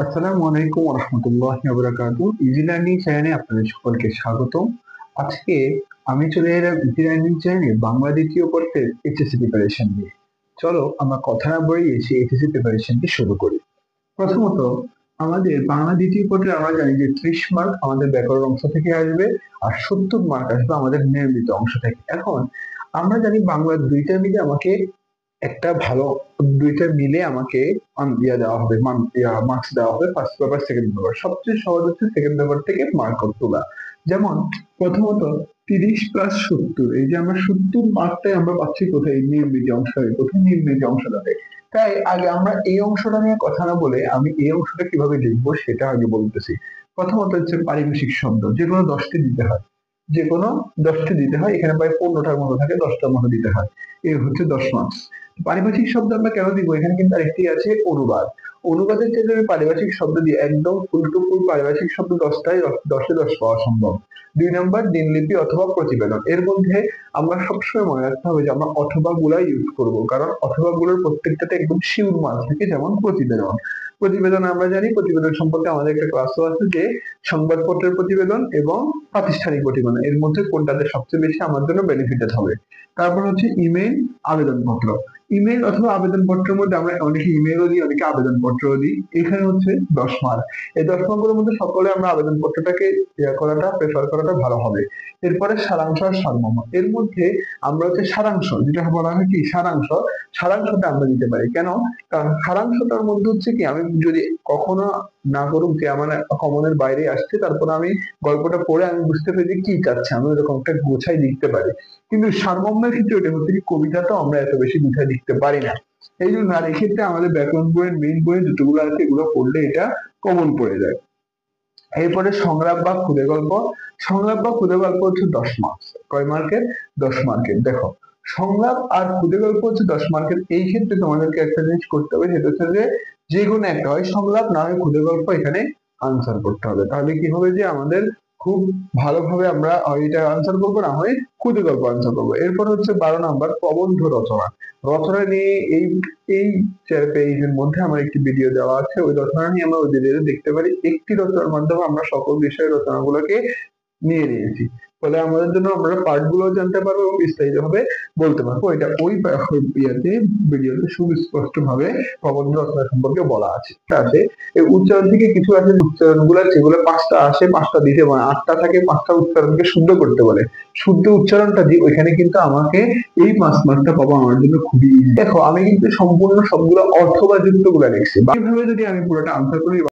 আসসালামু আলাইকুম ওয়া রাহমাতুল্লাহি ওয়া বারাকাতুহু। ইজি লার্নিং চ্যানেলে আপনাদের সকলকে স্বাগতম। আজকে আমি চলে এলাম ইজি লার্নিং চ্যানেলে বাংলা দ্বিতীয় পত্রের এইচএসসি প্রিপারেশন নিয়ে। চলো আমরা কথা না বাড়িয়ে সেই এইচএসসি প্রিপারেশনটি শুরু করি। প্রথমত আমাদের বাংলা দ্বিতীয় পত্রে আমরা জানি যে 30 মার্ক আমাদের ব্যাকরণ অংশ থেকে আসবে আর 70 মার্ক আসবে আমাদের নির্মিত অংশ থেকে। এখন আমরা জানি বাংলা দুইটা মিলে আমাকে একটা ভালো দুইটা মিলে আমাকে দেওয়া হবে মার্কস দেওয়া হবে, ফার্স্ট পেপার সেকেন্ড পেপার। সবচেয়ে সহজ হচ্ছে সেকেন্ড পেপার থেকে মার্ক তোলা। যেমন প্রথমত 30+70, এই যে আমরা 70 মার্কটাই আমরা পাচ্ছি কোথায়? নির্মিত অংশ, কোথায়? নির্মিত অংশটাতে। তাই আগে আমরা এই অংশটা নিয়ে কথা না বলে আমি এই অংশটা কিভাবে লিখবো সেটা আগে বলতেছি। প্রথমত হচ্ছে পারিভাষিক শব্দ, যেগুলো 10টি দিতে হয়, যেকোনো 10টি দিতে হয়। এখানে প্রায় 15টার মতো থাকে, 10টার মতো দিতে হয়। এই হচ্ছে 10 মার্কস। পারিভাষিক শব্দ আমরা কেন দিব? এখানে কিন্তু আরেকটি আছে অনুবাদ। অনুবাদের ক্ষেত্রে আমি পারিভাষিক শব্দ দিয়ে একদম ফুল টু ফুল পারিভাষিক শব্দ 10টাই 10এ 10 পাওয়া সম্ভব। 2 নম্বর দিনলিপি অথবা প্রতিবেদন। এর মধ্যে আমরা সবসময় মনে রাখতে হবে যে আমরা অথবা গুলা ইউজ করব, কারণ অথবা গুলোর প্রত্যেকটাতে একদম শিউর মার্ক থাকে। যেমন প্রতিবেদন, প্রতিবেদন আমরা জানি প্রতিবেদন সম্পর্কে আমাদের একটা ক্লাসও আছে যে সংবাদপত্রের প্রতিবেদন এবং প্রাতিষ্ঠানিক প্রতিবেদন, এর মধ্যে কোনটাতে সবচেয়ে বেশি আমার জন্য বেনিফিটেড হবে। তারপর হচ্ছে ইমেইল, আবেদনপত্র। ইমেইল অথবা আবেদনপত্রের মধ্যে আমরা অনেকে ইমেইলও দিই, অনেকে আবেদনপত্রও দিই। এখানে হচ্ছে 10 মার্ক। এই 10 মার্কের মধ্যে সকলে আমরা আবেদনপত্রটাকে প্রেফার করাটা ভালো হবে। এরপরে সারাংশ আর সারমর্ম। এর মধ্যে আমরা হচ্ছে সারাংশ, যেটা বলা হয় কি সারাংশ, সারাংশটা আমরা দিতে পারি। কেন? কারণ সারাংশটার মধ্যে হচ্ছে কি, আমি যদি কখনো না করুক যে আমার কমনের বাইরে আসছে, তারপর আমি গল্পটা পড়ে আমি বুঝতে পারি যে কি চাচ্ছে, আমি ওরকম একটা গোছাই লিখতে পারি। কিন্তু সারমর্মের ক্ষেত্রে ওটা হচ্ছে কি, কবিতাটা আমরা এত বেশি গুছায় লিখতে পারি না। এই জন্য আর এক্ষেত্রে আমাদের ব্যাকরণ বইয়ের মেইন বই যতগুলো আছে এগুলো পড়লে এটা কমন পড়ে যায়। এরপরে সংলাপ বা ক্ষুদে গল্প। সংলাপ বা ক্ষুদে গল্প হচ্ছে 10 মার্কস। কয় মার্কের? 10 মার্কের। দেখো, সংলাপ আর ক্ষুদে গল্প হচ্ছে 10 মার্কের। এই ক্ষেত্রে তোমাদেরকে একটা জিনিস করতে হবে, সেটা হচ্ছে যে যে কোনো একটা, হয় সংলাপ না হয় ক্ষুদে গল্প, এখানে আনসার করতে হবে। তাহলে কি হবে যে আমাদের খুব ভালোভাবে আমরা এটা আনসার করবো, না হয় ক্ষুদে গল্প আনসার করবো। এরপর হচ্ছে 12 নম্বর প্রবন্ধ রচনা। রচনা নিয়ে এই এই পেজের মধ্যে আমার একটি ভিডিও দেওয়া আছে, ওই রচনা নিয়ে আমরা ওই ভিডিওতে দেখতে পারি। একটি রচনার মাধ্যমে আমরা সকল বিষয়ের রচনাগুলোকে নিয়ে নিয়েছি। ফলে আমাদের জন্য আমরা পার্ট গুলো জানতে পারবো এবং বিস্তারিত ভাবে বলতে পারবো। এটা ওই ভিডিওতে সুস্পষ্ট ভাবে প্রবন্ধ রচনা সম্পর্কে বলা আছে। আছে এই উচ্চারণ থেকে কিছু আছে উচ্চারণ গুলা, যেগুলো 5টা আসে, 5টা দিতে বলে, 8টা থাকে, 5টা উচ্চারণকে শুদ্ধ করতে বলে। শুদ্ধ উচ্চারণটা দিই, ওইখানে কিন্তু আমাকে এই 5 মার্কটা পাবো আমার জন্য খুবই easy। দেখো আমি কিন্তু সম্পূর্ণ সবগুলো অথবা যুক্ত গুলা লিখছি। এইভাবে যদি আমি পুরোটা আনসার করি